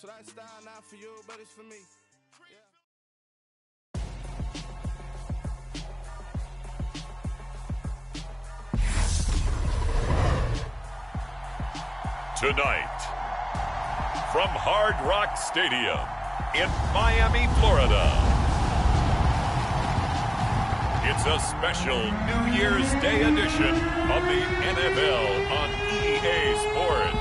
So that style not for you, but it's for me. Tonight, from Hard Rock Stadium in Miami, Florida, it's a special New Year's Day edition of the NFL on EA Sports.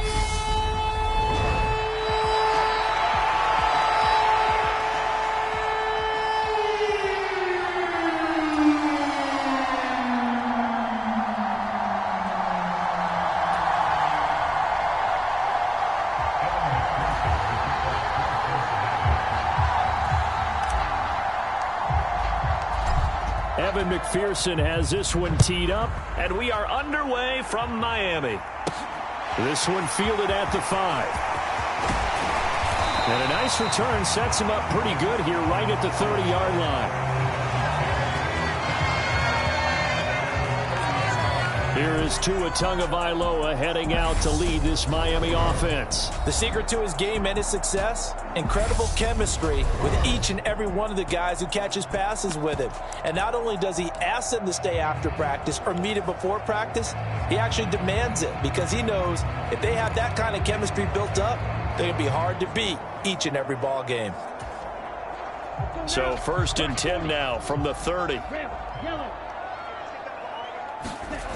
Evan McPherson has this one teed up, and we are underway from Miami. This one fielded at the 5. And a nice return sets him up pretty good here right at the 30-yard line. Here is Tua Tagovailoa heading out to lead this Miami offense. The secret to his game and his success, incredible chemistry with each and every one of the guys who catches passes with him. And not only does he ask them to stay after practice or meet it before practice, he actually demands it because he knows if they have that kind of chemistry built up, they're going to be hard to beat each and every ball game. So 1st and 10 now from the 30.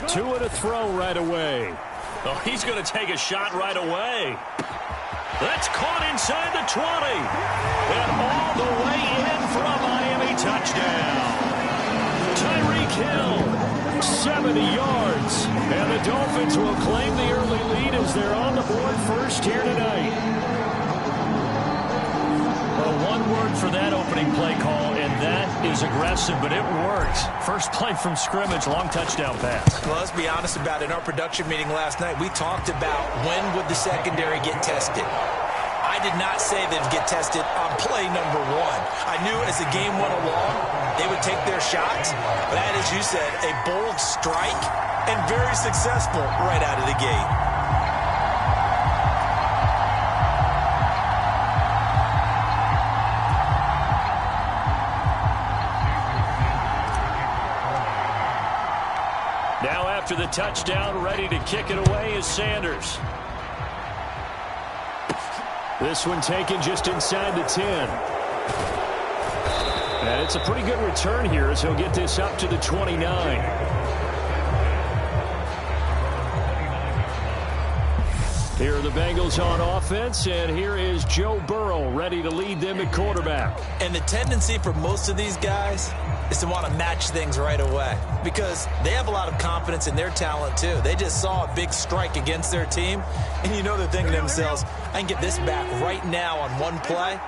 Tua to throw right away. Oh, he's going to take a shot right away. That's caught inside the 20. And all the way in for a Miami touchdown. Tyreek Hill, 70 yards. And the Dolphins will claim the early lead as they're on the board first here tonight. Well, one word for that opening play call, and that is aggressive, but it works. First play from scrimmage, long touchdown pass. Well, let's be honest about it. In our production meeting last night, we talked about when would the secondary get tested. I did not say they'd get tested on play number 1. I knew as the game went along, they would take their shots. But that, as you said, a bold strike and very successful right out of the gate. Now after the touchdown, ready to kick it away is Sanders. This one taken just inside the 10. And it's a pretty good return here as he'll get this up to the 29. Here are the Bengals on offense, and here is Joe Burrow ready to lead them at quarterback. And the tendency for most of these guys is to want to match things right away because they have a lot of confidence in their talent too. They just saw a big strike against their team, and you know they're thinking to themselves, I can get this back right now on one play.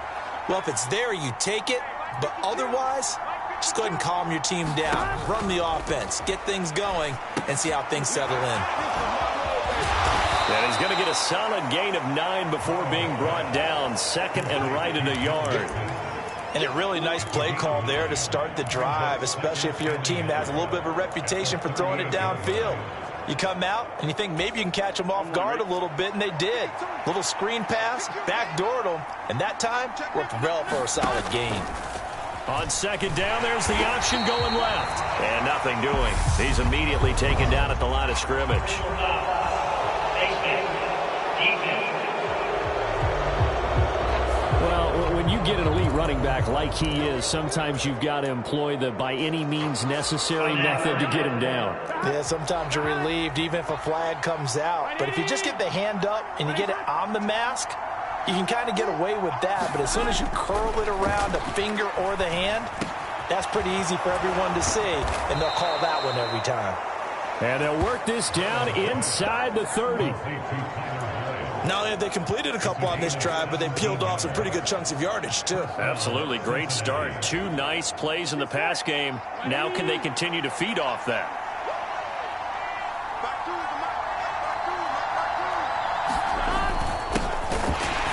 Well, if it's there, you take it, but otherwise, just go ahead and calm your team down. Run the offense, get things going, and see how things settle in. And he's going to get a solid gain of 9 before being brought down. Second and right at a yard. And a really nice play call there to start the drive, especially if you're a team that has a little bit of a reputation for throwing it downfield. You come out and you think maybe you can catch them off guard a little bit, and they did. Little screen pass, backdoored them, and that time worked well for a solid gain. On second down, there's the option going left. And nothing doing. He's immediately taken down at the line of scrimmage. Well, when you get an elite running back like he is, sometimes you've got to employ the by any means necessary method to get him down. Yeah, sometimes you're relieved even if a flag comes out. But if you just get the hand up and you get it on the mask, you can kind of get away with that. But as soon as you curl it around a finger or the hand, that's pretty easy for everyone to see, and they'll call that one every time. And they'll work this down inside the 30. Not only have they completed a couple on this drive, but they peeled off some pretty good chunks of yardage, too. Absolutely. Great start. 2 nice plays in the pass game. Now can they continue to feed off that?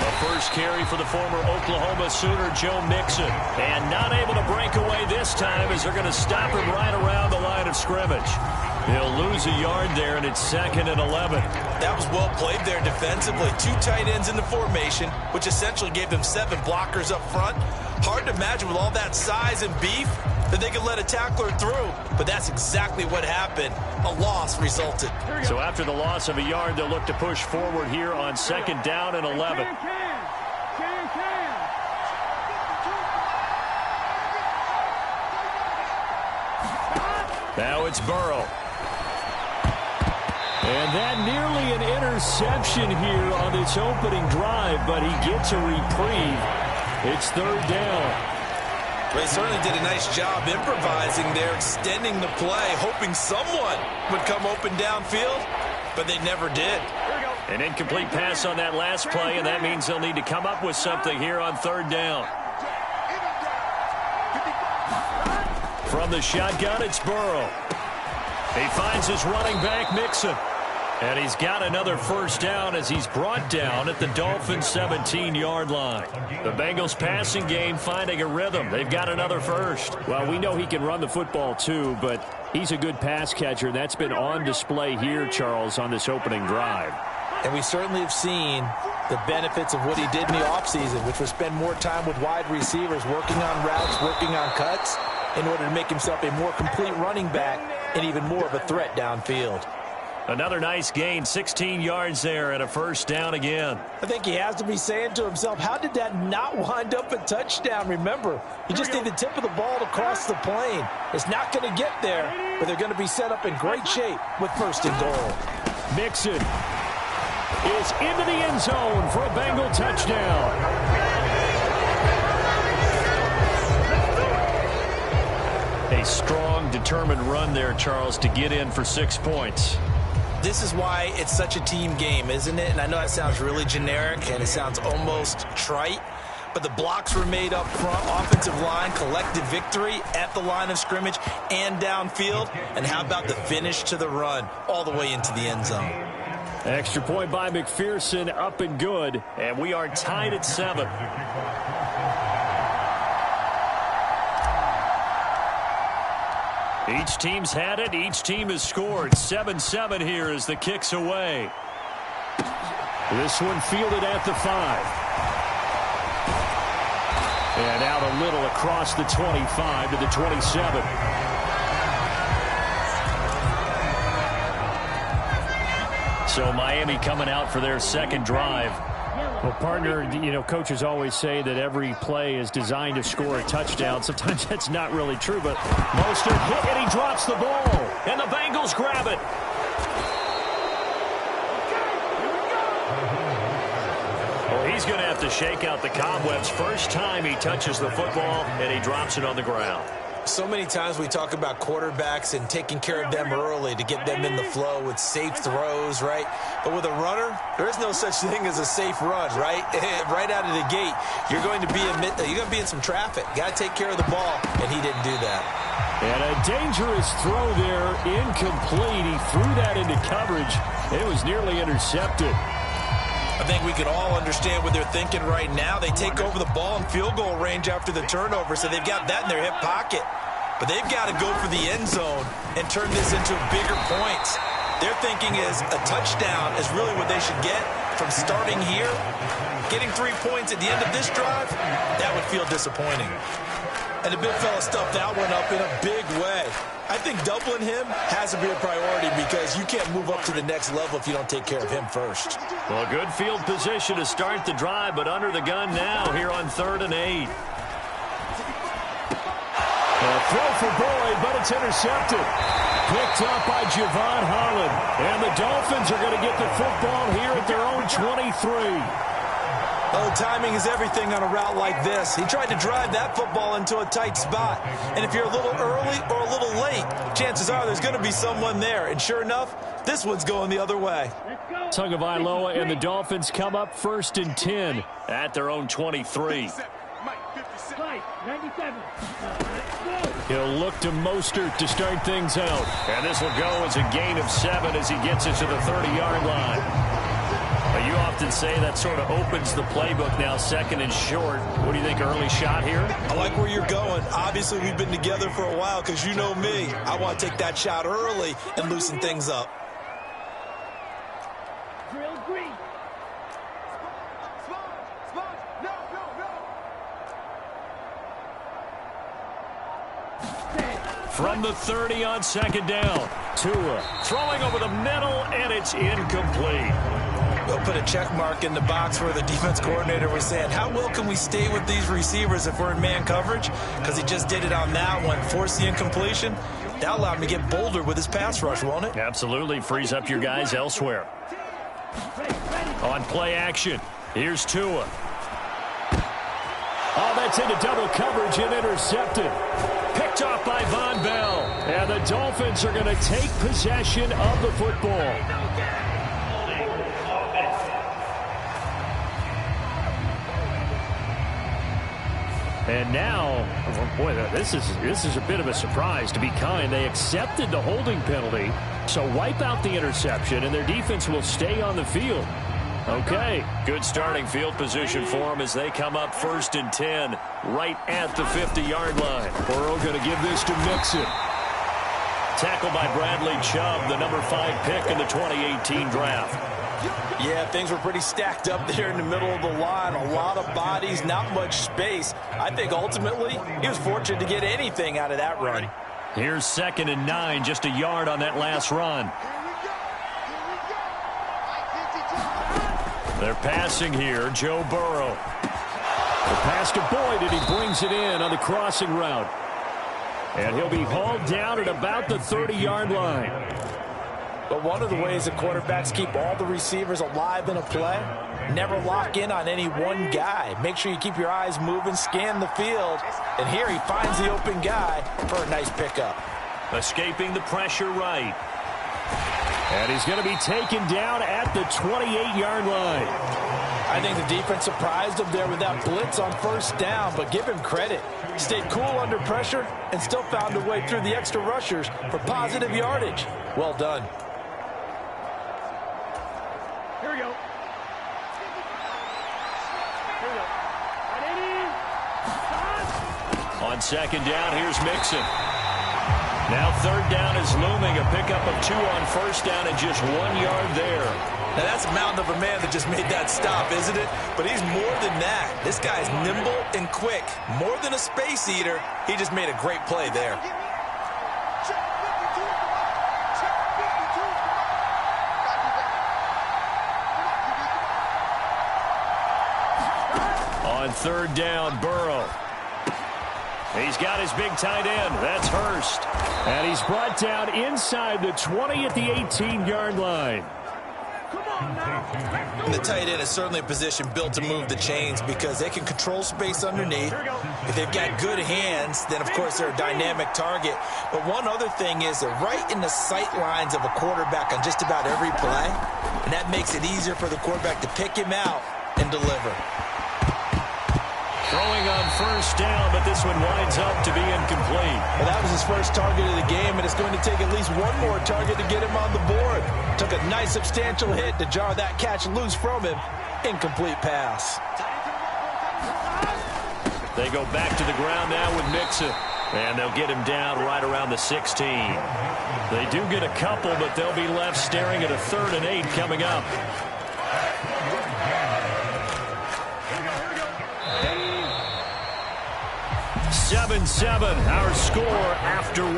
The first carry for the former Oklahoma Sooner, Joe Mixon. And not able to break away this time as they're going to stop him right around the line of scrimmage. He'll lose a yard there, and it's 2nd and 11. That was well played there defensively. 2 tight ends in the formation, which essentially gave them 7 blockers up front. Hard to imagine with all that size and beef that they could let a tackler through, but that's exactly what happened. A loss resulted. So after the loss of a yard, they'll look to push forward here on 2nd down and 11. Now it's Burrow. And that nearly an interception here on this opening drive, but he gets a reprieve. It's 3rd down. Well, he certainly did a nice job improvising there, extending the play, hoping someone would come open downfield, but they never did. An incomplete pass on that last play, and that means they'll need to come up with something here on 3rd down. From the shotgun, it's Burrow. He finds his running back, Mixon. And he's got another 1st down as he's brought down at the Dolphins' 17-yard line. The Bengals passing game finding a rhythm. They've got another 1st. Well, we know he can run the football too, but he's a good pass catcher. That's been on display here, Charles, on this opening drive. And we certainly have seen the benefits of what he did in the offseason, which was spend more time with wide receivers, working on routes, working on cuts, in order to make himself a more complete running back and even more of a threat downfield. Another nice gain, 16 yards there and a 1st down again. I think he has to be saying to himself, how did that not wind up a touchdown? Remember, you just need the tip of the ball to cross the plane. It's not going to get there, but they're going to be set up in great shape with 1st and goal. Mixon is into the end zone for a Bengal touchdown. A strong, determined run there, Charles, to get in for 6 points. This is why it's such a team game, isn't it? And I know that sounds really generic and it sounds almost trite, but the blocks were made up front, offensive line, collective victory at the line of scrimmage and downfield. And how about the finish to the run all the way into the end zone? Extra point by McPherson, up and good. And we are tied at 7. Each team's had it. Each team has scored. 7-7 here as the kick's away. This one fielded at the 5. And out a little across the 25 to the 27. So Miami coming out for their 2nd drive. Well, partner, you know, coaches always say that every play is designed to score a touchdown. Sometimes that's not really true, but Mostert hit and he drops the ball. And the Bengals grab it. Well, he's going to have to shake out the cobwebs. First time he touches the football, and he drops it on the ground. So many times we talk about quarterbacks and taking care of them early to get them in the flow with safe throws, right? But with a runner, there is no such thing as a safe run, right? Right out of the gate, you're going to be in some traffic. Got to take care of the ball, and he didn't do that. And a dangerous throw there, incomplete. He threw that into coverage. It was nearly intercepted. I think we can all understand what they're thinking right now. They take over the ball in field goal range after the turnover, so they've got that in their hip pocket. But they've got to go for the end zone and turn this into bigger points. Their thinking is a touchdown is really what they should get from starting here. Getting 3 points at the end of this drive, that would feel disappointing. And the big fella stuffed that one up in a big way. I think doubling him has to be a priority because you can't move up to the next level if you don't take care of him first. Well, good field position to start the drive, but under the gun now here on 3rd and 8. A throw for Boyd, but it's intercepted. Picked up by Javon Holland. And the Dolphins are going to get the football here at their own 23. Oh, timing is everything on a route like this. He tried to drive that football into a tight spot. And if you're a little early or a little late, chances are there's going to be someone there. And sure enough, this one's going the other way. Tagovailoa and the Dolphins come up 1st and 10 at their own 23. He'll look to Mostert to start things out. And this will go as a gain of 7 as he gets it to the 30-yard line. You often say that sort of opens the playbook now, second and short. What do you think, early shot here? I like where you're going. Obviously, we've been together for a while because you know me. I want to take that shot early and loosen things up. Drill green. From the 30 on second down. Tua throwing over the middle, and it's incomplete. We'll put a check mark in the box where the defense coordinator was saying, how well can we stay with these receivers if we're in man coverage? Because he just did it on that one, forced the incompletion. That allowed him to get bolder with his pass rush, won't it? Absolutely. Frees up your guys elsewhere. On play action, here's Tua. Oh, that's into double coverage and intercepted. Picked off by Von Bell. And the Dolphins are going to take possession of the football. And now, boy, this is a bit of a surprise, to be kind. They accepted the holding penalty, so wipe out the interception, and their defense will stay on the field. Okay. Good starting field position for them as they come up 1st and 10 right at the 50-yard line. Burrow going to give this to Mixon. Tackled by Bradley Chubb, the number 5 pick in the 2018 draft. Yeah, things were pretty stacked up there in the middle of the line. A lot of bodies, not much space. I think ultimately he was fortunate to get anything out of that run. Here's 2nd and 9, just a yard on that last run. They're passing here, Joe Burrow. The pass to Boyd, and he brings it in on the crossing route. And he'll be hauled down at about the 30-yard line. But one of the ways that quarterbacks keep all the receivers alive in a play, never lock in on any one guy. Make sure you keep your eyes moving, scan the field. And here he finds the open guy for a nice pickup. Escaping the pressure right. And he's going to be taken down at the 28-yard line. I think the defense surprised him there with that blitz on 1st down, but give him credit. Stayed cool under pressure and still found a way through the extra rushers for positive yardage. Well done. Here we go. On 2nd down, here's Mixon. Now 3rd down is looming. A pickup of 2 on 1st down and just 1 yard there. Now that's a mountain of a man that just made that stop, isn't it? But he's more than that. This guy's nimble and quick. More than a space eater. He just made a great play there. On 3rd down, Burrow. He's got his big tight end. That's Hurst. And he's brought down inside the 20 at the 18-yard line. And the tight end is certainly a position built to move the chains because they can control space underneath. If they've got good hands, then, of course, they're a dynamic target. But one other thing is they're right in the sight lines of a quarterback on just about every play, and that makes it easier for the quarterback to pick him out and deliver. Throwing on 1st down, but this one winds up to be incomplete. Well, that was his first target of the game, and it's going to take at least one more target to get him on the board. Took a nice substantial hit to jar that catch loose from him. Incomplete pass. They go back to the ground now with Mixon, and they'll get him down right around the 16. They do get a couple, but they'll be left staring at a 3rd and 8 coming up. Our score after 1.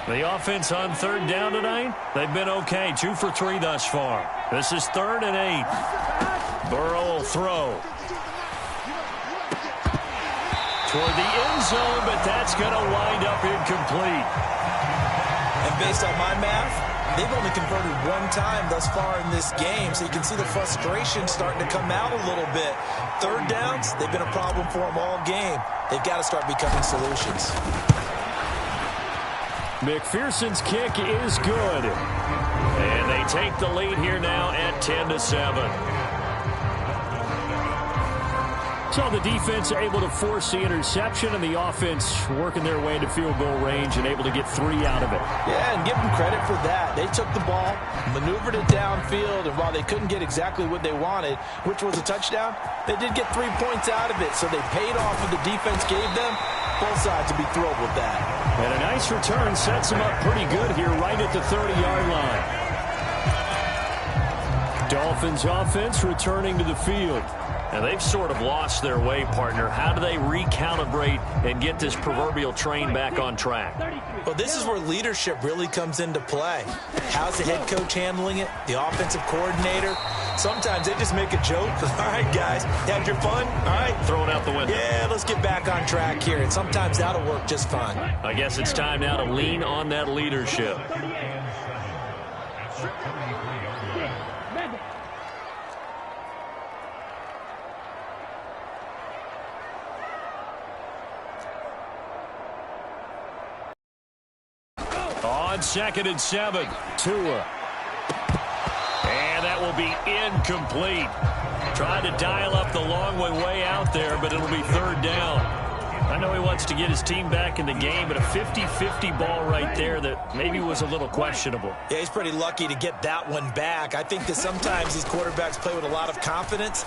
The offense on 3rd down tonight, they've been okay. 2 for 3 thus far. This is 3rd and 8. Burrow will throw. Toward the end zone, but that's going to wind up incomplete. And based on my math, they've only converted 1 time thus far in this game, so you can see the frustration starting to come out a little bit. 3rd downs, they've been a problem for them all game. They've got to start becoming solutions. McPherson's kick is good. And they take the lead here now at 10-7. So the defense able to force the interception, and the offense working their way into field goal range and able to get 3 out of it. Yeah, and give them credit for that. They took the ball, maneuvered it downfield, and while they couldn't get exactly what they wanted, which was a touchdown, they did get 3 points out of it, so they paid off what the defense gave them. Both sides will be thrilled with that. And a nice return sets them up pretty good here right at the 30-yard line. Dolphins offense returning to the field. And they've sort of lost their way, partner. How do they recalibrate and get this proverbial train back on track? Well, this is where leadership really comes into play. How's the head coach handling it? The offensive coordinator? Sometimes they just make a joke. All right, guys, had your fun? All right. Throw it out the window. Yeah, let's get back on track here. And sometimes that'll work just fine. I guess it's time now to lean on that leadership. On 2nd and 7, Tua. And that will be incomplete. Tried to dial up the long way out there, but it'll be 3rd down. I know he wants to get his team back in the game, but a 50-50 ball right there that maybe was a little questionable. Yeah, he's pretty lucky to get that one back. I think that sometimes these quarterbacks play with a lot of confidence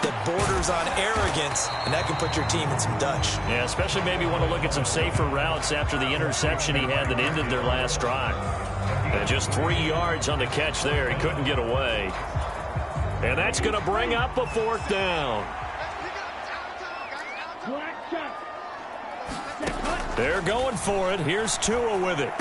that borders on arrogance, and that can put your team in some Dutch. Yeah, especially maybe want to look at some safer routes after the interception he had that ended their last drive. And just 3 yards on the catch there. He couldn't get away. And that's going to bring up a 4th down. They're going for it. Here's Tua with it.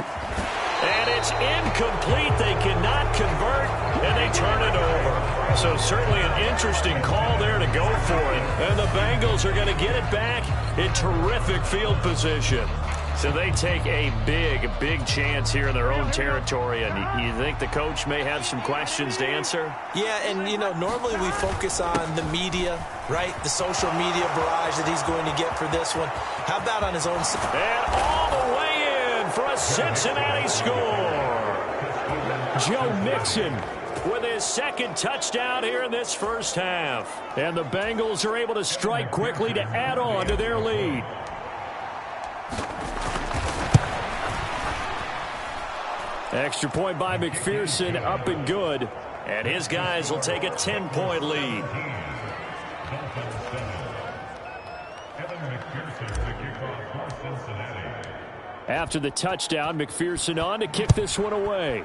And it's incomplete. They cannot convert, and they turn it over. So certainly an interesting call there to go for it. And the Bengals are going to get it back in terrific field position. So they take a big chance here in their own territory. And you think the coach may have some questions to answer? Yeah, and, you know, normally we focus on the media, right? The social media barrage that he's going to get for this one. How about on his own side? And all the way in for a Cincinnati score. Joe Mixon with his 2nd touchdown here in this first half. And the Bengals are able to strike quickly to add on to their lead. Extra point by McPherson, up and good. And his guys will take a 10-point lead. After the touchdown, McPherson on to kick this one away.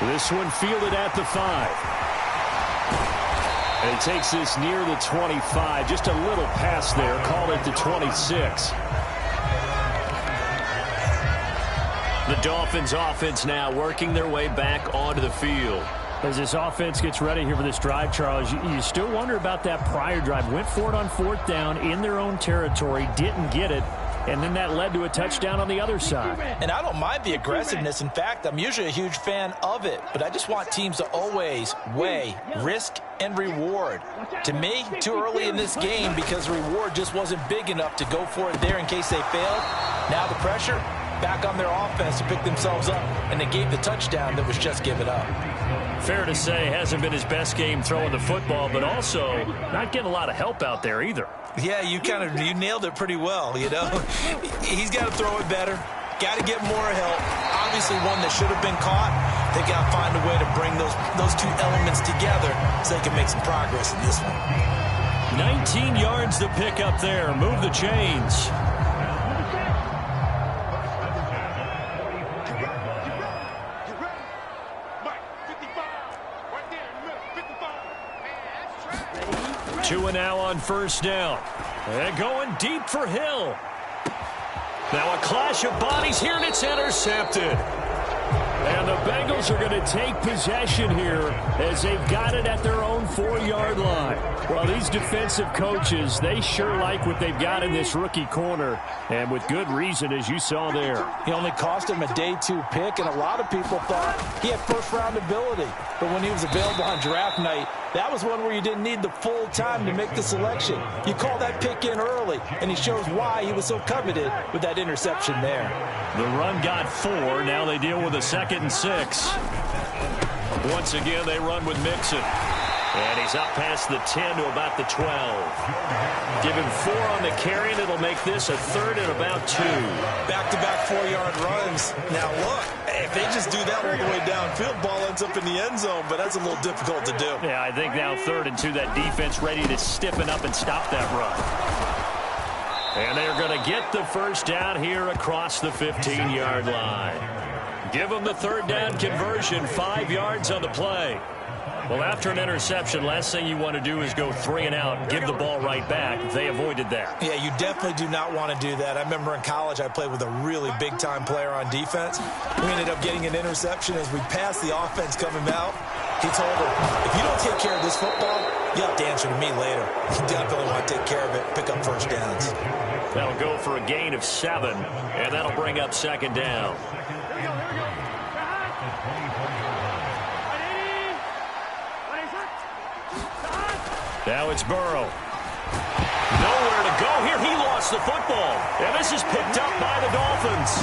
This one fielded at the 5. And he takes this near the 25. Just a little pass there. Call it the 26. The Dolphins offense now working their way back onto the field. As this offense gets ready here for this drive, Charles, you still wonder about that prior drive. Went for it on 4th down in their own territory, didn't get it, and then that led to a touchdown on the other side. And I don't mind the aggressiveness. In fact, I'm usually a huge fan of it, but I just want teams to always weigh risk and reward. To me, too early in this game because the reward just wasn't big enough to go for it there in case they failed. Now the pressure back on their offense to pick themselves up, and they gave the touchdown that was just given up. Fair to say, hasn't been his best game throwing the football, but also not getting a lot of help out there either. Yeah, you nailed it pretty well, you know. He's got to throw it better. Got to get more help. Obviously one that should have been caught. They got to find a way to bring those two elements together so they can make some progress in this one. 19 yards to pick up there. Move the chains. Tua now on 1st down. And going deep for Hill. Now a clash of bodies here, and it's intercepted. And the Bengals are going to take possession here as they've got it at their own 4-yard line. Well, these defensive coaches, they sure like what they've got in this rookie corner, and with good reason, as you saw there. He only cost him a day 2 pick, and a lot of people thought he had first-round ability. But when he was available on draft night, that was one where you didn't need the full time to make the selection. You call that pick in early, and he shows why he was so coveted with that interception there. The run got 4. Now they deal with a 2nd and 6. Once again, they run with Mixon. And he's up past the 10 to about the 12. Give him 4 on the carry, and it'll make this a third and about 2. Back-to-back 4-yard runs. Now, look, if they just do that all the way downfield, ball ends up in the end zone, but that's a little difficult to do. Yeah, I think now 3rd and 2, that defense ready to stiffen up and stop that run. And they're going to get the first down here across the 15-yard line. Give them the 3rd down conversion, 5 yards on the play. Well, after an interception, last thing you want to do is go 3 and out and give the ball right back. They avoided that. Yeah, you definitely do not want to do that. I remember in college I played with a really big-time player on defense. We ended up getting an interception as we passed the offense coming out. He told her, if you don't take care of this football, you have to answer to me later. You definitely want to take care of it, pick up first downs. That'll go for a gain of 7, and that'll bring up 2nd down. Now it's Burrow. Nowhere to go here. He lost the football. And this is picked up by the Dolphins.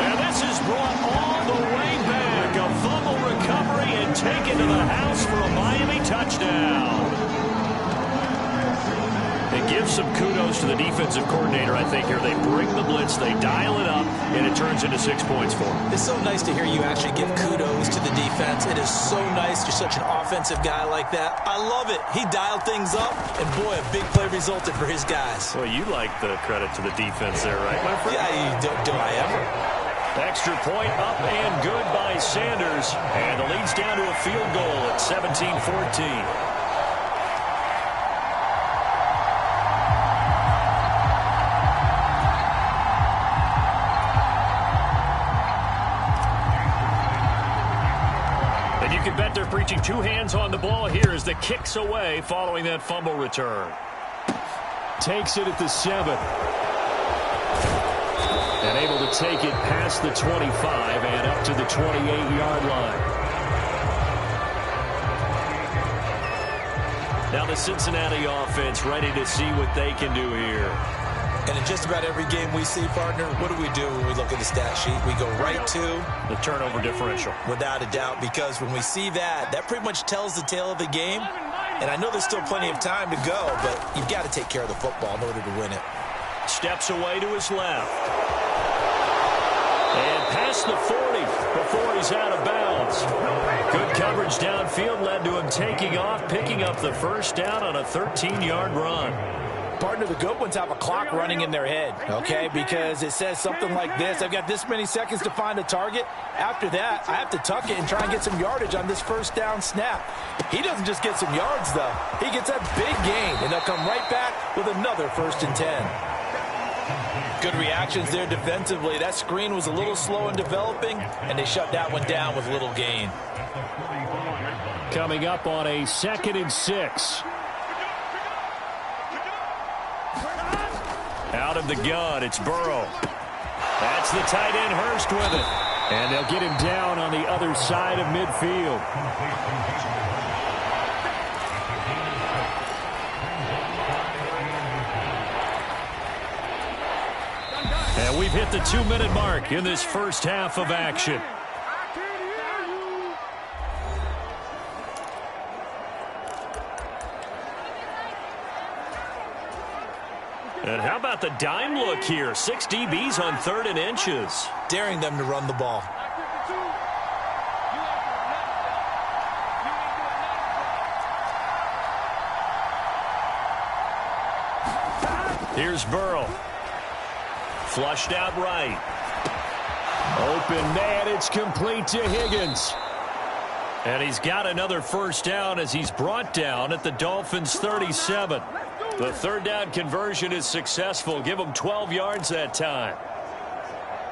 And this is brought all the way back. A fumble recovery and taken to the house for a Miami touchdown. It gives some kudos to the defensive coordinator, I think, here. They bring the blitz, they dial it up, and it turns into 6 points for them. It's so nice to hear you actually give kudos to the defense. It is so nice. You're such an offensive guy like that. I love it. He dialed things up, and boy, a big play resulted for his guys. Well, you like the credit to the defense there, right, my friend? Yeah, do I ever? Extra point up and good by Sanders. And the lead's down to a field goal at 17-14. You can bet they're preaching 2 hands on the ball here as the kick's away following that fumble return. Takes it at the 7. And able to take it past the 25 and up to the 28-yard line. Now the Cincinnati offense ready to see what they can do here. And in just about every game we see, partner, what do we do when we look at the stat sheet? We go right to the turnover differential. Without a doubt, because when we see that, that pretty much tells the tale of the game. And I know there's still plenty of time to go, but you've got to take care of the football in order to win it. Steps away to his left. And past the 40 before he's out of bounds. Good coverage downfield led to him taking off, picking up the first down on a 13-yard run. Partner, the good ones have a clock running in their head, okay, because it says something like this. I've got this many seconds to find a target. After that, I have to tuck it and try and get some yardage on this first down snap. He doesn't just get some yards, though. He gets a big gain, and they'll come right back with another 1st and 10. Good reactions there defensively. That screen was a little slow in developing, and they shut that one down with little gain. Coming up on a 2nd and 6. Out of the gun, it's Burrow. That's the tight end, Hurst, with it. And they'll get him down on the other side of midfield. And we've hit the 2-minute mark in this first half of action. And how about the dime look here? 6 DBs on 3rd and inches. Daring them to run the ball. Here's Burrow. Flushed out right. Open man, it's complete to Higgins. And he's got another first down as he's brought down at the Dolphins' 37. The 3rd down conversion is successful. Give him 12 yards that time.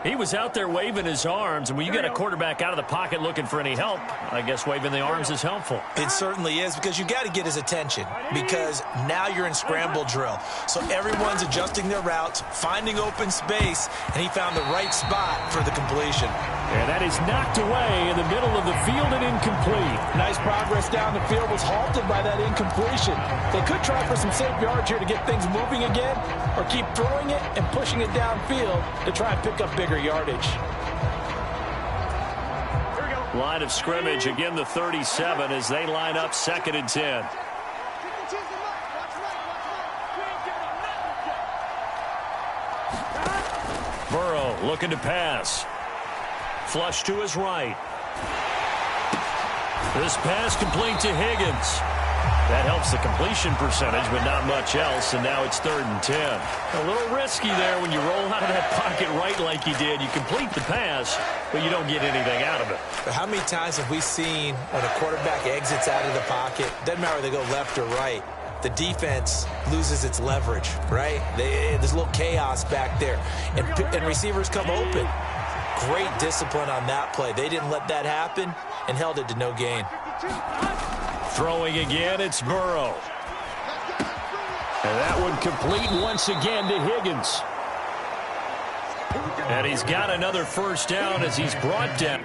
He was out there waving his arms, and when you get a quarterback out of the pocket looking for any help, I guess waving the arms is helpful. It certainly is, because you got to get his attention, because now you're in scramble drill. So everyone's adjusting their routes, finding open space, and he found the right spot for the completion. And that is knocked away in the middle of the field and incomplete. Nice progress down the field was halted by that incompletion. They could try for some safe yards here to get things moving again, or keep throwing it and pushing it downfield to try and pick up bigger yardage. Line of scrimmage, again the 37 as they line up 2nd and 10. Burrow looking to pass. Flush to his right. This pass complete to Higgins. That helps the completion percentage, but not much else, and now it's 3rd and 10. A little risky there when you roll out of that pocket right like you did. You complete the pass, but you don't get anything out of it. But how many times have we seen when a quarterback exits out of the pocket, doesn't matter whether they go left or right, the defense loses its leverage, right? There's a little chaos back there, and receivers come open. Great discipline on that play. They didn't let that happen and held it to no gain. Throwing again, it's Burrow. And that one complete once again to Higgins. And he's got another first down as he's brought down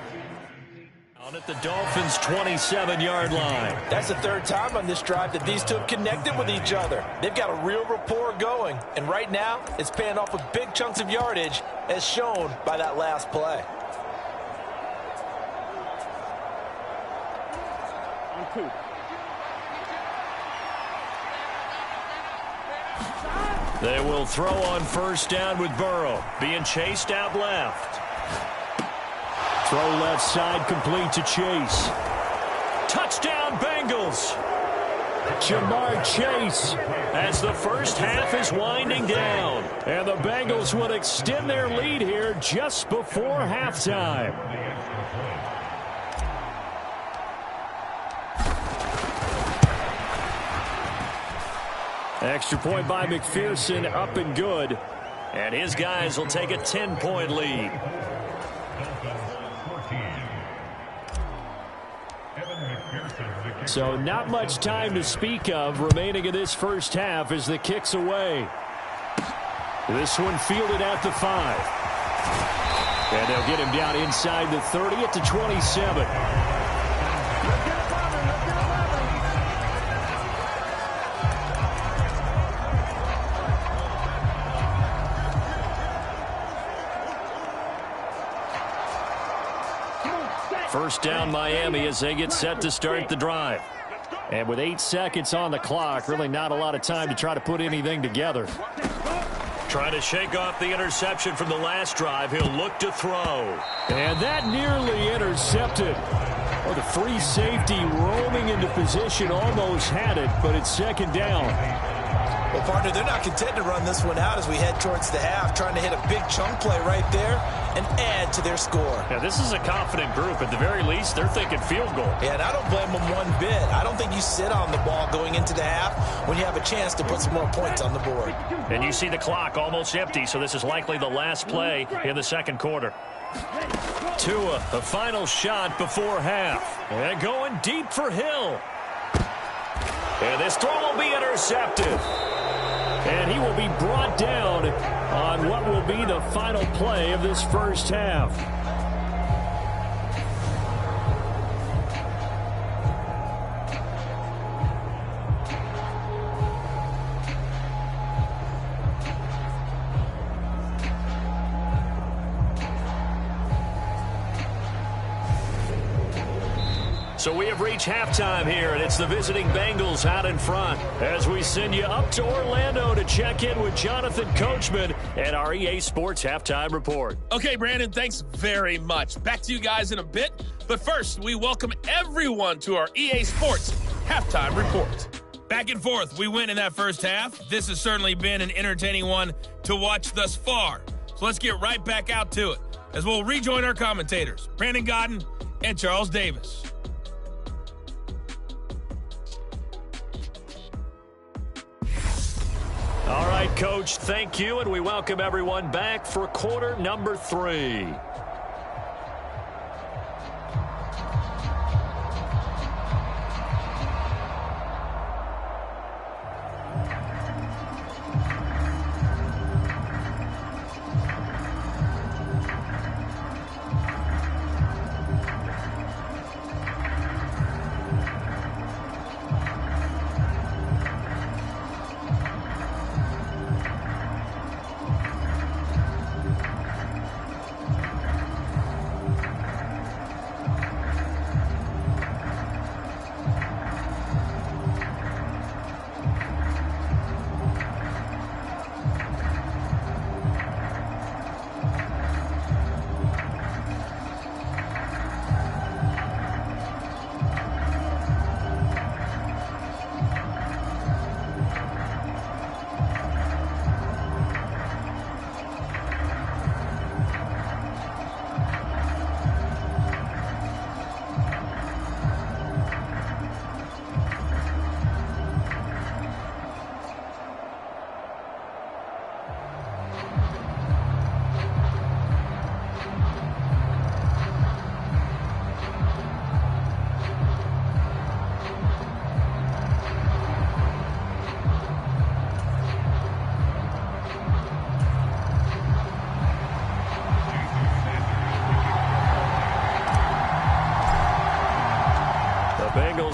at the Dolphins' 27-yard line. That's the 3rd time on this drive that these two have connected with each other. They've got a real rapport going, and right now it's paying off with big chunks of yardage as shown by that last play. They will throw on first down with Burrow being chased out left. Throw left side complete to Chase. Touchdown Bengals. Jamar Chase. As the first half is winding down. And the Bengals will extend their lead here just before halftime. Extra point by McPherson, up and good. And his guys will take a 10-point lead. So not much time to speak of remaining in this first half as the kick's away. This one fielded at the 5. And they'll get him down inside the 30 at the 27. First down Miami as they get set to start the drive. And with 8 seconds on the clock, really not a lot of time to try to put anything together. Trying to shake off the interception from the last drive. He'll look to throw. And that nearly intercepted. Well, the free safety roaming into position almost had it, but it's 2nd down. Well, partner, they're not content to run this one out as we head towards the half, trying to hit a big chunk play right there and add to their score. Yeah, this is a confident group. At the very least, they're thinking field goal. Yeah, and I don't blame them one bit. I don't think you sit on the ball going into the half when you have a chance to put some more points on the board. And you see the clock almost empty, so this is likely the last play in the 2nd quarter. Tua, the final shot before half. And going deep for Hill. And this throw will be intercepted. And he will be brought down on what will be the final play of this first half. So we have reached halftime here, and it's the visiting Bengals out in front as we send you up to Orlando to check in with Jonathan Coachman and our EA Sports Halftime Report. Okay, Brandon, thanks very much. Back to you guys in a bit. But first, we welcome everyone to our EA Sports Halftime Report. Back and forth, we win in that first half. This has certainly been an entertaining one to watch thus far. So let's get right back out to it as we'll rejoin our commentators, Brandon Godden and Charles Davis. All right, Coach, thank you, and we welcome everyone back for quarter number 3.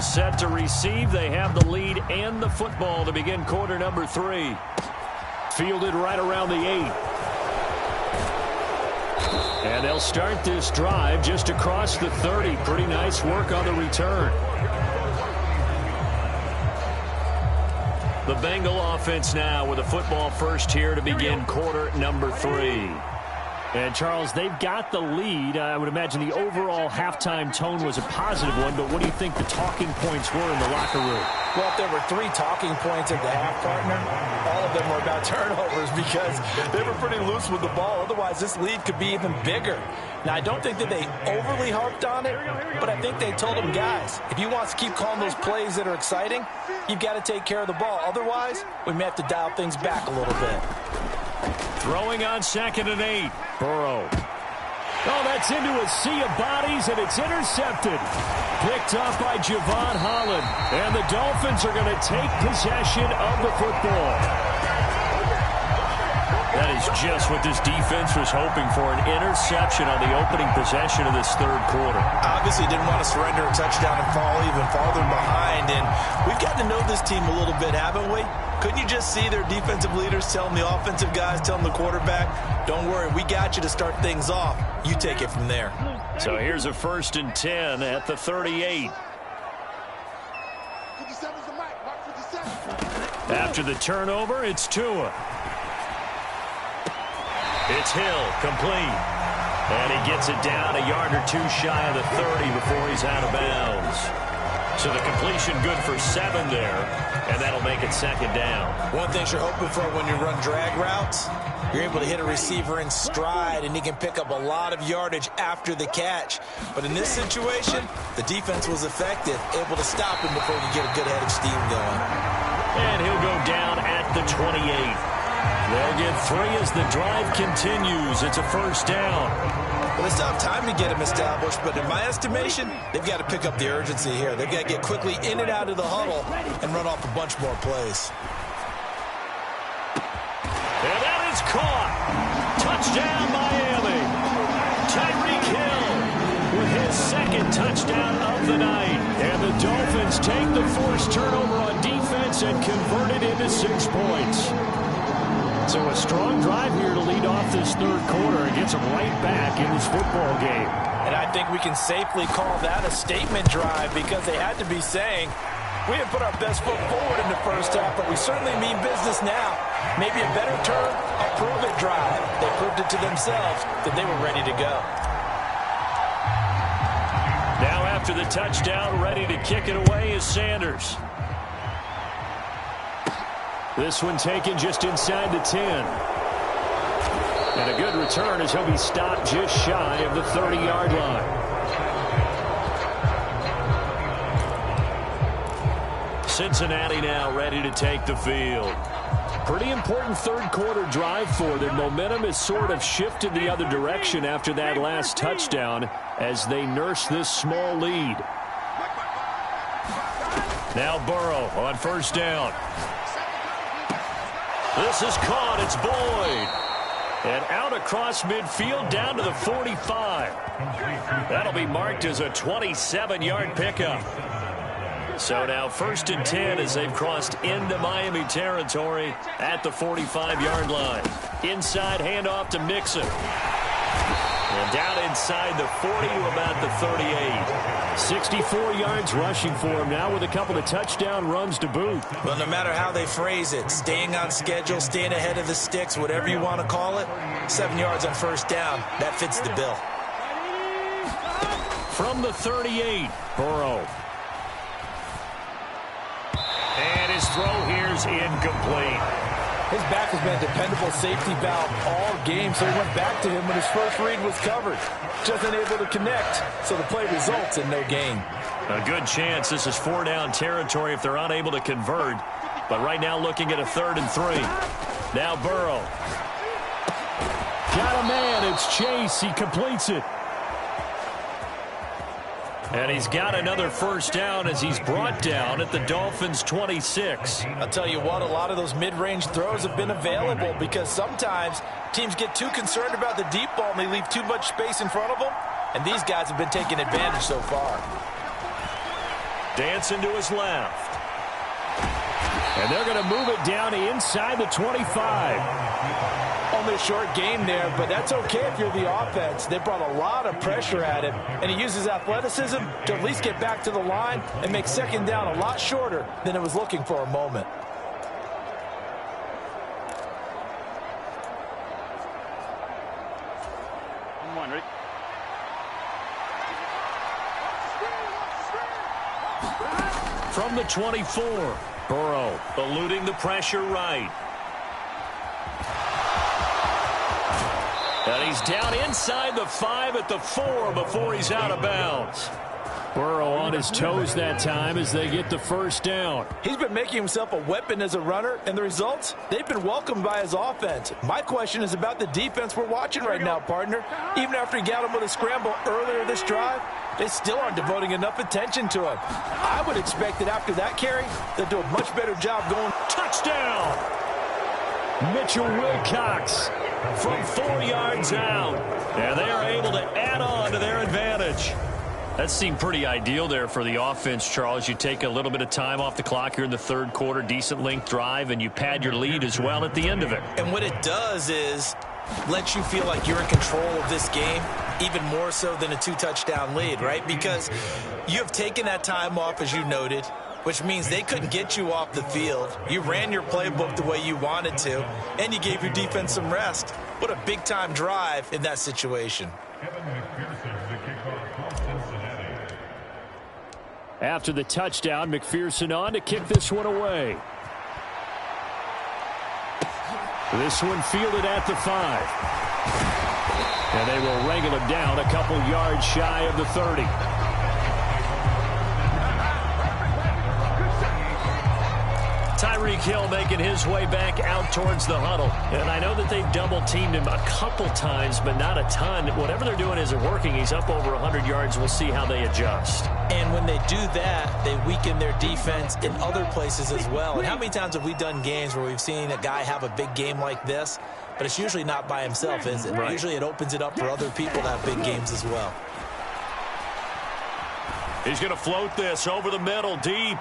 Bengals set to receive. They have the lead and the football to begin quarter number 3. Fielded right around the 8. And they'll start this drive just across the 30. Pretty nice work on the return. The Bengal offense now with a football first here to begin quarter number 3. And, Charles, they've got the lead. I would imagine the overall halftime tone was a positive one, but what do you think the talking points were in the locker room? Well, if there were 3 talking points at the half, partner, all of them were about turnovers because they were pretty loose with the ball. Otherwise, this lead could be even bigger. Now, I don't think that they overly harped on it, but I think they told them, guys, if you want to keep calling those plays that are exciting, you've got to take care of the ball. Otherwise, we may have to dial things back a little bit. Throwing on 2nd and 8. Burrow. Oh, that's into a sea of bodies, and it's intercepted. Picked up by Javon Holland. And the Dolphins are going to take possession of the football. That is just what this defense was hoping for, an interception on the opening possession of this third quarter. Obviously didn't want to surrender a touchdown and fall even farther behind. And we've gotten to know this team a little bit, haven't we? Couldn't you just see their defensive leaders telling the offensive guys, telling the quarterback, don't worry, we got you to start things off. You take it from there. So here's a 1st and 10 at the 38. After the turnover, it's Tua. It's Hill, complete. And he gets it down a yard or 2 shy of the 30 before he's out of bounds. So the completion good for 7 there, and that'll make it 2nd down. One thing you're hoping for when you run drag routes, you're able to hit a receiver in stride, and he can pick up a lot of yardage after the catch. But in this situation, the defense was effective, able to stop him before he could get a good head of steam going. And he'll go down at the 28. They'll get 3 as the drive continues. It's a 1st down. Well, they still have time to get him established, but in my estimation, they've got to pick up the urgency here. They've got to get quickly in and out of the huddle and run off a bunch more plays. And that is caught. Touchdown, Miami. Tyreek Hill with his 2nd touchdown of the night. And the Dolphins take the forced turnover on defense and convert it into 6 points. So a strong drive here to lead off this third quarter and gets them right back in this football game. And I think we can safely call that a statement drive because they had to be saying, we didn't put our best foot forward in the first half, but we certainly mean business now. Maybe a better term, a prove-it drive. They proved it to themselves that they were ready to go. Now after the touchdown, ready to kick it away is Sanders. This one taken just inside the 10. And a good return as he'll be stopped just shy of the 30-yard line. Cincinnati now ready to take the field. Pretty important third quarter drive for them. Momentum has sort of shifted the other direction after that last touchdown as they nurse this small lead. Now Burrow on 1st down. This is caught. It's Boyd. And out across midfield down to the 45. That'll be marked as a 27-yard pickup. So now 1st and 10 as they've crossed into Miami territory at the 45-yard line. Inside handoff to Mixon. And down inside the 40 to about the 38. 64 yards rushing for him now with a couple of touchdown runs to boot. Well, no matter how they phrase it, staying on schedule, staying ahead of the sticks, whatever you want to call it, 7 yards on 1st down, that fits the bill. From the 38, Burrow. And his throw here's incomplete. His back has been a dependable safety valve all game, so he went back to him when his first read was covered. Just unable to connect, so the play results in no gain. A good chance this is 4-down territory if they're unable to convert. But right now looking at a 3rd and 3. Now Burrow. Got a man. It's Chase. He completes it. And he's got another 1st down as he's brought down at the Dolphins' 26. I'll tell you what, a lot of those mid-range throws have been available because sometimes teams get too concerned about the deep ball and they leave too much space in front of them. And these guys have been taking advantage so far. Dancing to his left. And they're going to move it down to inside the 25. Only a short game there, but that's okay if you're the offense. They brought a lot of pressure at him, and he uses athleticism to at least get back to the line and make second down a lot shorter than it was looking for a moment. From the 24, Burrow eluding the pressure right. And he's down inside the 5 at the 4 before he's out of bounds. Burrow on his toes that time as they get the first down. He's been making himself a weapon as a runner, and the results, they've been welcomed by his offense. My question is about the defense we're watching right now, partner. Even after he got him with a scramble earlier this drive, they still aren't devoting enough attention to him. I would expect that after that carry, they'll do a much better job going. Touchdown! Mitchell Wilcox from 4 yards out. And they are able to add on to their advantage. That seemed pretty ideal there for the offense, Charles. You take a little bit of time off the clock here in the third quarter, decent length drive, and you pad your lead as well at the end of it. And what it does is let you feel like you're in control of this game, even more so than a 2-touchdown lead, right? Because you have taken that time off, as you noted, which means they couldn't get you off the field. You ran your playbook the way you wanted to, and you gave your defense some rest. What a big-time drive in that situation. After the touchdown, McPherson on to kick this one away. This one fielded at the 5. And they will wrangle him down a couple yards shy of the 30. Tyreek Hill making his way back out towards the huddle. And I know that they've double-teamed him a couple times, but not a ton. Whatever they're doing isn't working. He's up over 100 yards. We'll see how they adjust. And when they do that, they weaken their defense in other places as well. And how many times have we done games where we've seen a guy have a big game like this, but it's usually not by himself, is it? Right. Usually it opens it up for other people to have big games as well. He's going to float this over the middle, deep.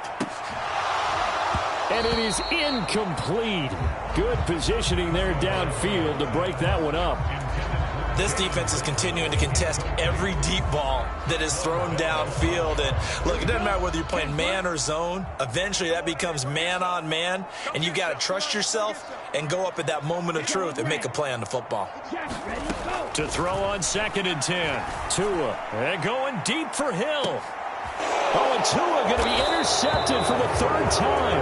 And it is incomplete. Good positioning there downfield to break that one up. This defense is continuing to contest every deep ball that is thrown downfield. And look, it doesn't matter whether you're playing man or zone. Eventually that becomes man on man. And you've got to trust yourself and go up at that moment of truth and make a play on the football. To throw on 2nd and 10. Tua. And going deep for Hill. Oh, and Tua going to be intercepted for the 3rd time.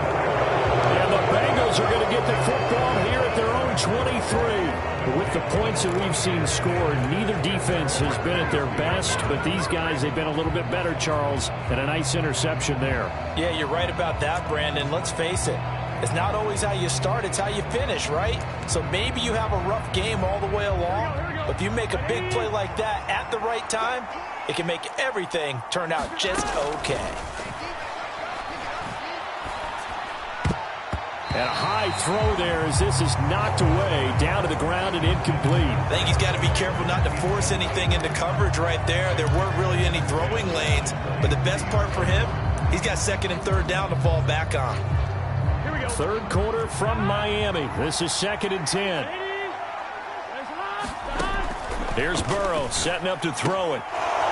And the Bengals are going to get the football here at their own 23. With the points that we've seen scored, neither defense has been at their best, but these guys, they've been a little bit better, Charles, and a nice interception there. Yeah, you're right about that, Brandon. Let's face it. It's not always how you start, it's how you finish, right? So maybe you have a rough game all the way along, but if you make a big play like that at the right time, it can make everything turn out just okay. And a high throw there as this is knocked away, down to the ground and incomplete. I think he's got to be careful not to force anything into coverage right there. There weren't really any throwing lanes, but the best part for him, he's got 2nd and 3rd down to fall back on. Third quarter from Miami. This is 2nd and 10. Here's Burrow setting up to throw it.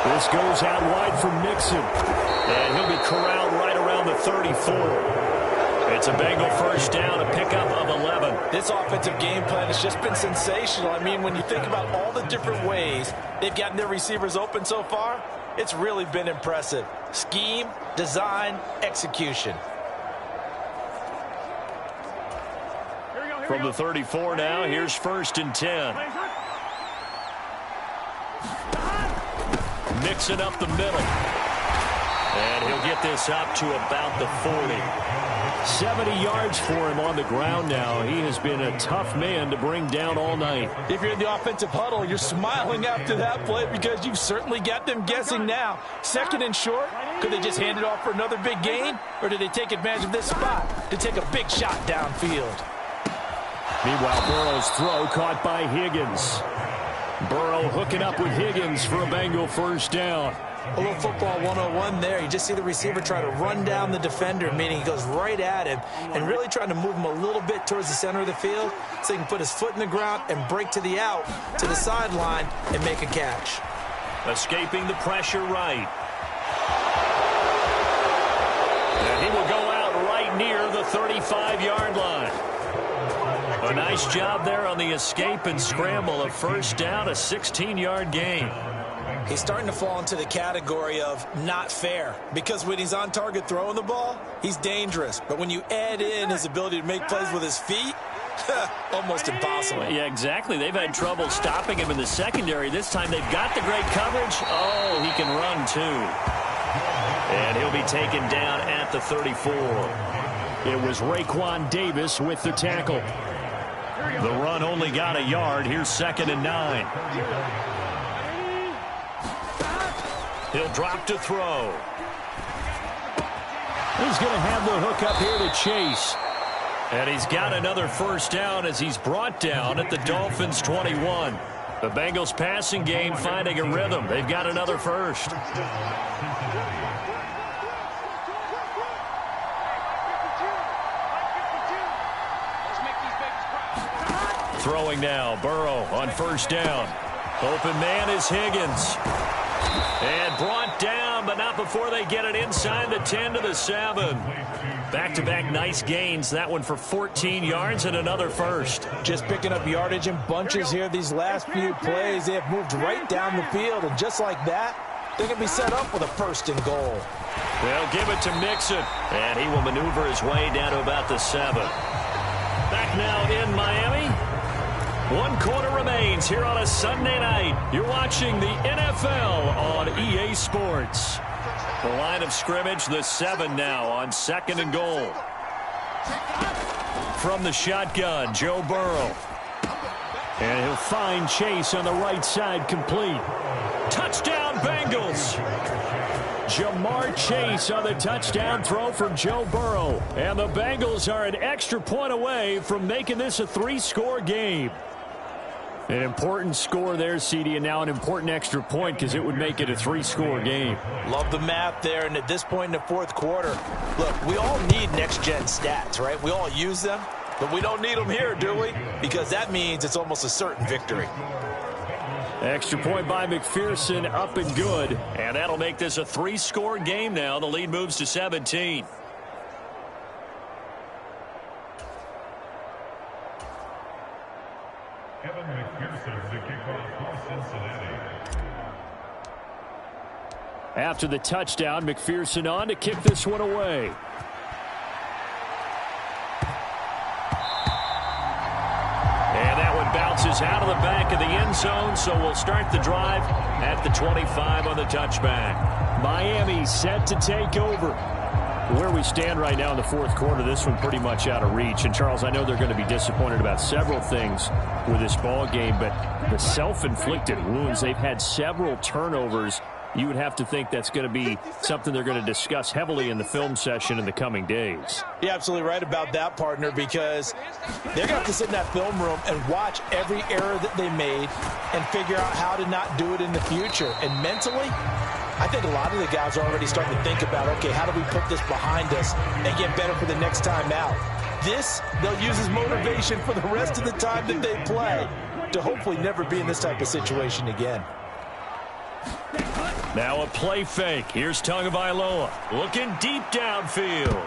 This goes out wide for Mixon. And he'll be corralled right around the 34. It's a Bengal first down, a pickup of 11. This offensive game plan has just been sensational. I mean, when you think about all the different ways they've gotten their receivers open so far, it's really been impressive. Scheme, design, execution. From the 34 now, here's 1st and 10. Mixing up the middle. And he'll get this up to about the 40. 70 yards for him on the ground now. He has been a tough man to bring down all night. If you're in the offensive huddle, you're smiling after that play because you've certainly got them guessing now. 2nd and short, could they just hand it off for another big gain? Or did they take advantage of this spot to take a big shot downfield? Meanwhile, Burrow's throw caught by Higgins. Burrow hooking up with Higgins for a Bengal first down. A little football 101 there. You just see the receiver try to run down the defender, meaning he goes right at him and really trying to move him a little bit towards the center of the field so he can put his foot in the ground and break to the out, to the sideline, and make a catch. Escaping the pressure right. And he will go out right near the 35-yard line. A nice job there on the escape and scramble. A first down, a 16-yard gain. He's starting to fall into the category of not fair, because when he's on target throwing the ball, he's dangerous. But when you add in his ability to make plays with his feet, almost impossible. Yeah, exactly. They've had trouble stopping him in the secondary. This time they've got the great coverage. Oh, he can run too. And he'll be taken down at the 34. It was Raekwon Davis with the tackle. The run only got a yard. Here's 2nd and 9. He'll drop to throw. He's going to have the hook up here to Chase. And he's got another first down as he's brought down at the Dolphins' 21. The Bengals passing game finding a rhythm. They've got another first. Throwing now, Burrow on first down. Open man is Higgins. And brought down, but not before they get it inside the 10 to the 7. Back-to-back nice gains. That one for 14 yards and another first. Just picking up yardage in bunches here these last few plays. They have moved right down the field, and just like that, they're going to be set up with a first and goal. They'll give it to Mixon, and he will maneuver his way down to about the 7. Back now in Miami. 1 quarter remains here on a Sunday night. You're watching the NFL on EA Sports. The line of scrimmage, the 7 now on 2nd and goal. From the shotgun, Joe Burrow. And he'll find Chase on the right side, complete. Touchdown, Bengals. Jamar Chase on the touchdown throw from Joe Burrow. And the Bengals are an extra point away from making this a 3-score game. An important score there, CD, and now an important extra point because it would make it a 3-score game. Love the math there, and at this point in the 4th quarter, look, we all need next-gen stats, right? We all use them, but we don't need them here, do we? Because that means it's almost a certain victory. Extra point by McPherson, up and good. And that'll make this a 3-score game now. The lead moves to 17. After the touchdown, McPherson on to kick this one away. And that one bounces out of the back of the end zone, so we'll start the drive at the 25 on the touchback. Miami set to take over. Where we stand right now in the 4th quarter, this one pretty much out of reach. And, Charles, I know they're going to be disappointed about several things with this ball game, but the self-inflicted wounds, they've had several turnovers. You would have to think that's going to be something they're going to discuss heavily in the film session in the coming days. You're absolutely right about that, partner, because they're going to have to sit in that film room and watch every error that they made and figure out how to not do it in the future. And mentally, I think a lot of the guys are already starting to think about, okay, how do we put this behind us and get better for the next time out? This, they'll use as motivation for the rest of the time that they play to hopefully never be in this type of situation again. Now a play fake. Here's Tagovailoa looking deep downfield.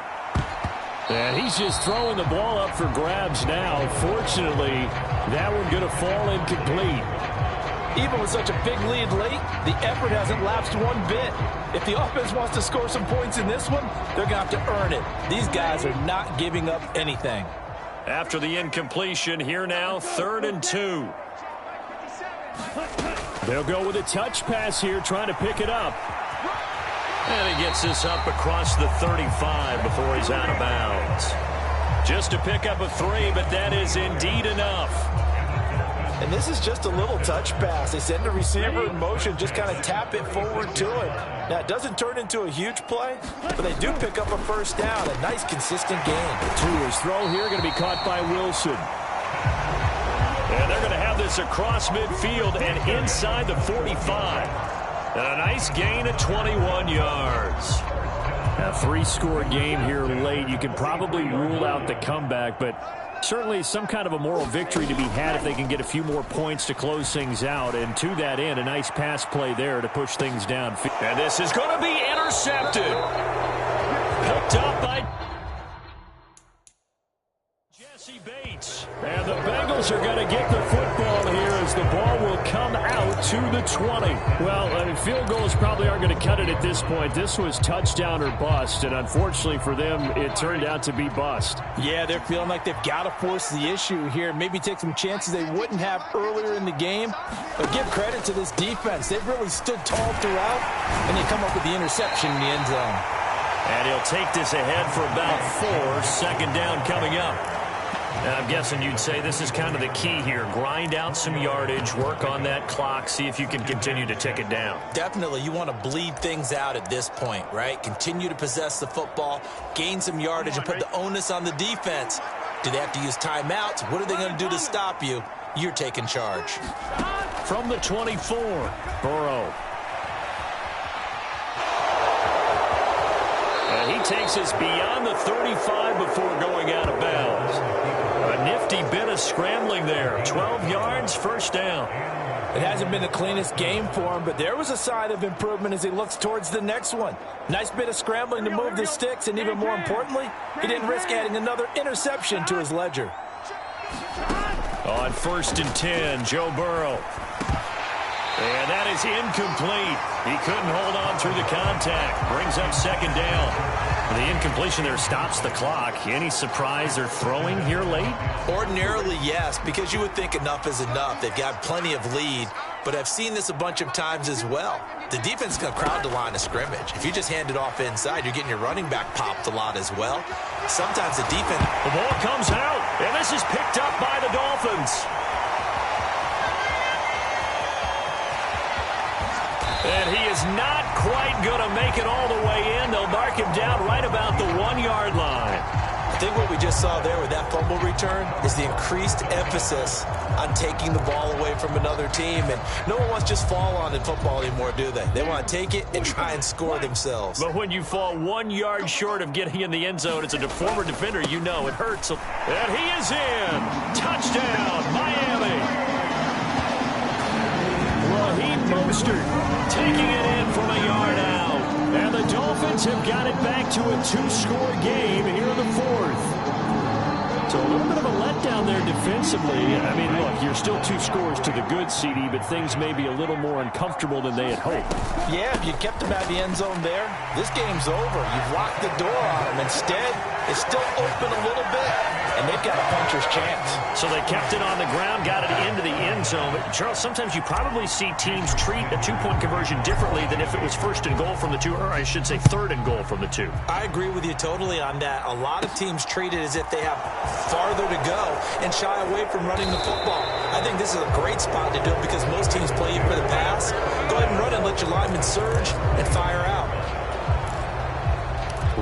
And he's just throwing the ball up for grabs now. Fortunately, that one going to fall incomplete. Even with such a big lead late, the effort hasn't lapsed one bit. If the offense wants to score some points in this one, they're going to have to earn it. These guys are not giving up anything. After the incompletion, here now, 3rd and 2. They'll go with a touch pass here, trying to pick it up. And he gets this up across the 35 before he's out of bounds. Just to pick up a 3, but that is indeed enough. And this is just a little touch pass. They send the receiver in motion, just kind of tap it forward to him. Now, it doesn't turn into a huge play, but they do pick up a first down. A nice, consistent game. To his throw here, going to be caught by Wilson. And they're going to have this across midfield and inside the 45. And a nice gain of 21 yards. A 3-score game here late. You can probably rule out the comeback, but certainly some kind of a moral victory to be had if they can get a few more points to close things out. And to that end, a nice pass play there to push things down. And this is going to be intercepted. Picked up by Jesse Bates. And the Bengals are going to get the football here as the ball will come out to the 20. Well, field goals probably aren't going to cut it at this point. This was touchdown or bust, and unfortunately for them, it turned out to be bust. Yeah, they're feeling like they've got to force the issue here. Maybe take some chances they wouldn't have earlier in the game. But give credit to this defense. They've really stood tall throughout, and they come up with the interception in the end zone. And he'll take this ahead for about 4. Second down coming up. And I'm guessing you'd say this is kind of the key here. Grind out some yardage, work on that clock, see if you can continue to tick it down. Definitely, you want to bleed things out at this point, right? Continue to possess the football, gain some yardage, and put the onus on the defense. Do they have to use timeouts? What are they going to do to stop you? You're taking charge. From the 24, Burrow. And he takes us beyond the 35 before going out of bounds. A nifty bit of scrambling there. 12 yards, first down. It hasn't been the cleanest game for him, but there was a sign of improvement as he looks towards the next one. Nice bit of scrambling to move the sticks, and even more importantly, he didn't risk adding another interception to his ledger. On 1st and 10, Joe Burrow. And that is incomplete. He couldn't hold on through the contact. Brings up second down. The incompletion there stops the clock. Any surprise they're throwing here late? Ordinarily, yes, because you would think enough is enough. They've got plenty of lead, but I've seen this a bunch of times as well. The defense is going to crowd the line of scrimmage. If you just hand it off inside, you're getting your running back popped a lot as well. Sometimes the defense... The ball comes out, and this is picked up by the Dolphins. And he is not quite going to make it all the way in. They'll mark him down right about the 1-yard line. I think what we just saw there with that fumble return is the increased emphasis on taking the ball away from another team. And no one wants to just fall on in football anymore, do they? They want to take it and try and score themselves. But when you fall 1 yard short of getting in the end zone as a former defender, you know it hurts. And he is in. Touchdown, Miami. Raheem Mostert taking it in from a yard out. And the Dolphins have got it back to a 2-score game here in the 4th. So a little bit of a letdown there defensively. I mean, look, you're still 2 scores to the good, CD, but things may be a little more uncomfortable than they had hoped. Yeah, if you kept them out of the end zone there, this game's over. You've locked the door on them. Instead, it's still open a little bit, and they've got a puncher's chance. So they kept it on the ground, got it into the end zone. But, Charles, sometimes you probably see teams treat a 2-point conversion differently than if it was 1st and goal from the 2, or I should say 3rd and goal from the 2. I agree with you totally on that. A lot of teams treat it as if they have farther to go and shy away from running the football. I think this is a great spot to do it because most teams play you for the pass. Go ahead and run and let your linemen surge and fire out.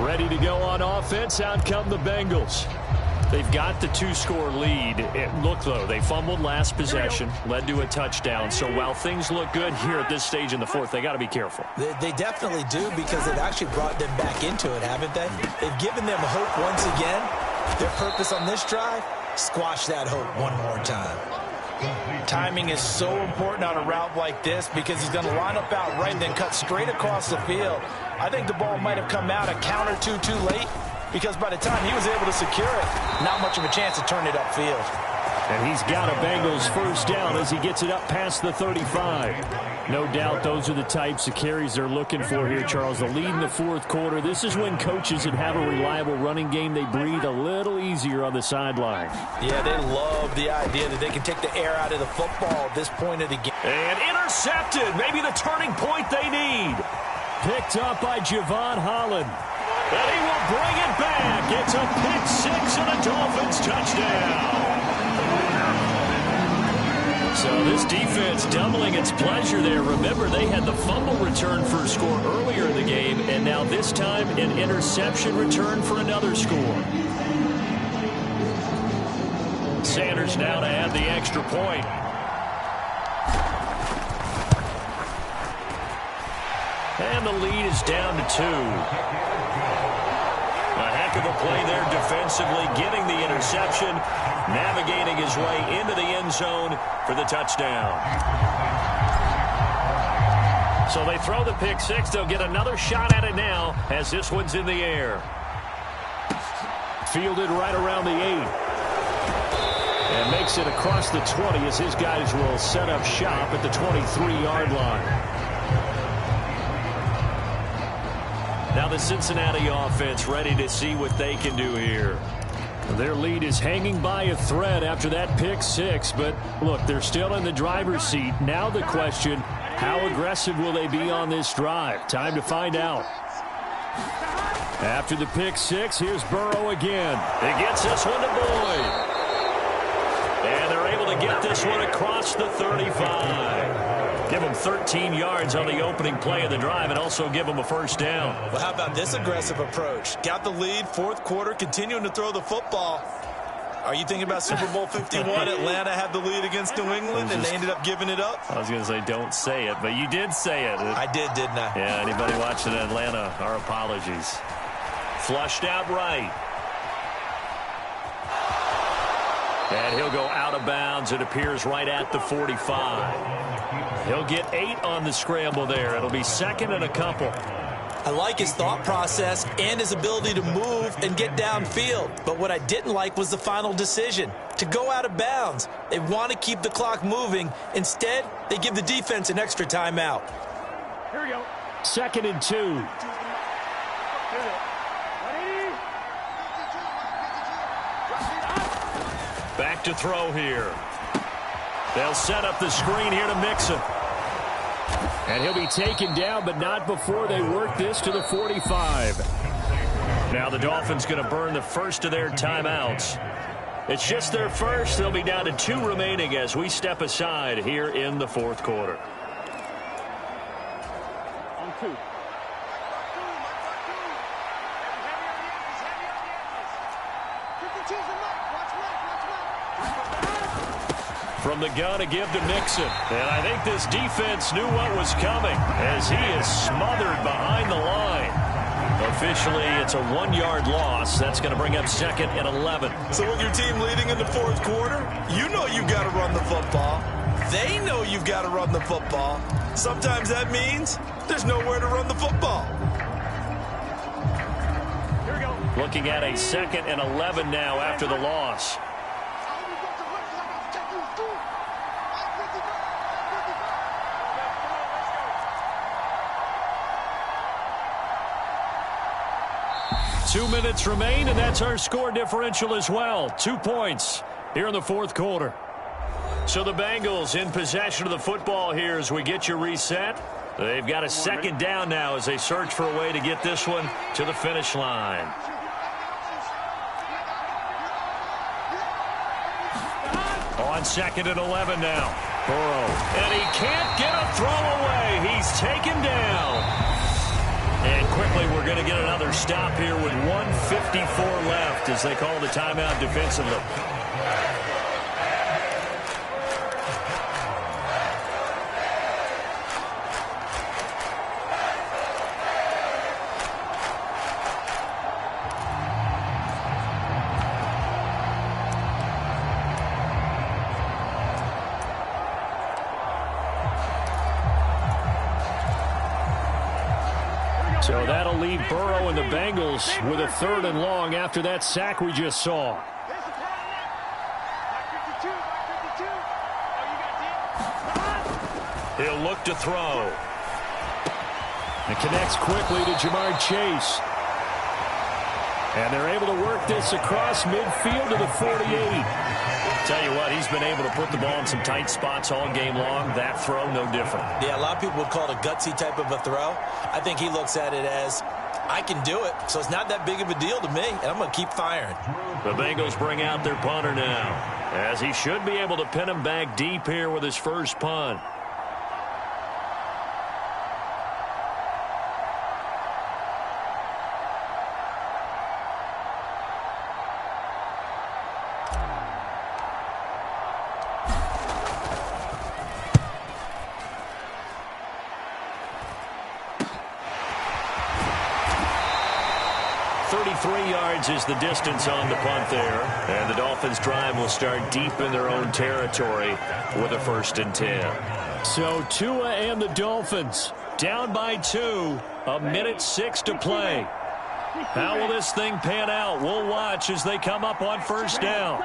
Ready to go on offense. Out come the Bengals. They've got the 2-score lead. Look, though, they fumbled last possession, led to a touchdown. So while things look good here at this stage in the 4th, they got to be careful. They definitely do because they've actually brought them back into it, haven't they? They've given them hope once again. Their purpose on this drive, squash that hope one more time. Timing is so important on a route like this because he's going to line up out right and then cut straight across the field. I think the ball might have come out a count or two too late because by the time he was able to secure it, not much of a chance to turn it upfield. And he's got a Bengals first down as he gets it up past the 35. No doubt those are the types of carries they're looking for here, Charles. The lead in the 4th quarter. This is when coaches that have a reliable running game, they breathe a little easier on the sideline. Yeah, they love the idea that they can take the air out of the football at this point of the game. And intercepted. Maybe the turning point they need. Picked up by Javon Holland. And he will bring it back. It's a pick-6 and a Dolphins touchdown. So this defense doubling its pleasure there. Remember, they had the fumble return for a score earlier in the game, and now this time an interception return for another score. Sanders now to add the extra point. And the lead is down to 2. A heck of a play there defensively, getting the interception, navigating his way into the end zone for the touchdown. So they throw the pick six. They'll get another shot at it now as this one's in the air. Fielded right around the 8. And makes it across the 20 as his guys will set up shop at the 23-yard line. Now the Cincinnati offense ready to see what they can do here. Their lead is hanging by a thread after that pick six, but look, they're still in the driver's seat. Now the question, how aggressive will they be on this drive? Time to find out. After the pick six, here's Burrow again. He gets this one to Boyd. And they're able to get this one across the 35. Give them 13 yards on the opening play of the drive and also give them a first down. Well, how about this aggressive approach? Got the lead, fourth quarter, continuing to throw the football. Are you thinking about Super Bowl 51? Atlanta had the lead against New England, and they ended up giving it up? I was going to say don't say it, but you did say it. I did, didn't I? Yeah, anybody watching Atlanta, our apologies. Flushed out right. And he'll go out of bounds. It appears right at the 45. He'll get 8 on the scramble there. It'll be second and a couple. I like his thought process and his ability to move and get downfield. But what I didn't like was the final decision, to go out of bounds. They want to keep the clock moving. Instead, they give the defense an extra timeout. Here we go. Second and 2. Back to throw here. They'll set up the screen here to Mixon. And he'll be taken down, but not before they work this to the 45. Now the Dolphins going to burn the first of their timeouts. It's just their first. They'll be down to 2 remaining as we step aside here in the fourth quarter. On 2. From the gun to give to Mixon. And I think this defense knew what was coming as he is smothered behind the line. Officially, it's a 1-yard loss. That's going to bring up second and 11. So with your team leading in the fourth quarter, you know you've got to run the football. They know you've got to run the football. Sometimes that means there's nowhere to run the football. Here we go. Looking at a second and 11 now after the loss. Two minutes remain, and that's our score differential as well. 2 points here in the fourth quarter. So the Bengals in possession of the football here as we get you reset. They've got a second down now as they search for a way to get this one to the finish line. On second and 11 now. Burrow. And he can't get a throw away. He's taken down. And quickly, we're going to get another stop here with 1:54 left as they call the timeout defensively. So that'll leave Burrow and the Bengals with a 3rd and long after that sack we just saw. He'll look to throw. It connects quickly to Jamar Chase. And they're able to work this across midfield to the 48. Tell you what, he's been able to put the ball in some tight spots all game long. That throw, no different. Yeah, a lot of people would call it a gutsy type of a throw. I think he looks at it as, I can do it, so it's not that big of a deal to me, and I'm going to keep firing. The Bengals bring out their punter now, as he should be able to pin him back deep here with his first punt. 43 yards is the distance on the punt there. And the Dolphins' drive will start deep in their own territory with a 1st and 10. So Tua and the Dolphins down by 2, 1:06 to play. How will this thing pan out? We'll watch as they come up on 1st down.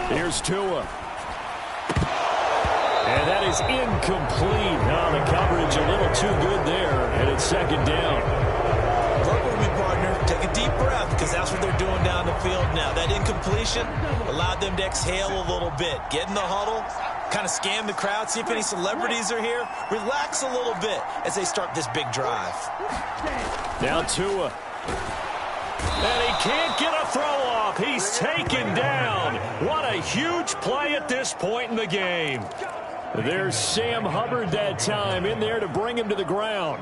Here's Tua. And that is incomplete. Oh, the coverage a little too good there, and it's 2nd down. Work with me, partner. Take a deep breath, because that's what they're doing down the field now. That incompletion allowed them to exhale a little bit. Get in the huddle, kind of scan the crowd, see if any celebrities are here. Relax a little bit as they start this big drive. Now Tua. And he can't get a throw off. He's taken down. What a huge play at this point in the game. There's Sam Hubbard that time in there to bring him to the ground.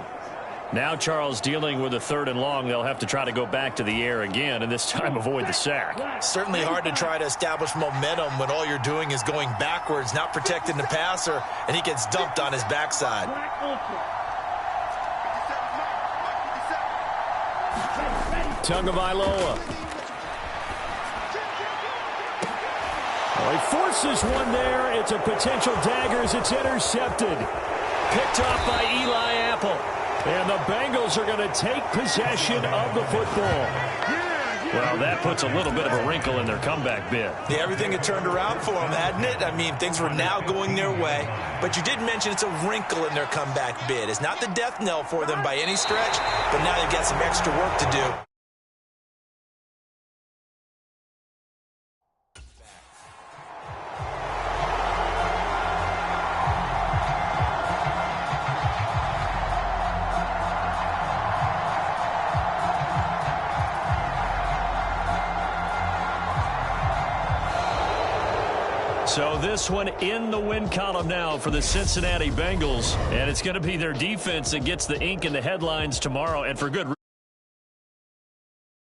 Now Charles dealing with a 3rd and long. They'll have to try to go back to the air again, and this time avoid the sack. Certainly hard to try to establish momentum when all you're doing is going backwards, not protecting the passer, and he gets dumped on his backside. Tagovailoa. Well, he forces one there. It's a potential dagger as it's intercepted. Picked off by Eli Apple. And the Bengals are going to take possession of the football. Well, that puts a little bit of a wrinkle in their comeback bid. Yeah, everything had turned around for them, hadn't it? I mean, things were now going their way. But you did mention it's a wrinkle in their comeback bid. It's not the death knell for them by any stretch, but now they've got some extra work to do. So this one in the win column now for the Cincinnati Bengals. And it's going to be their defense that gets the ink in the headlines tomorrow, and for good reason.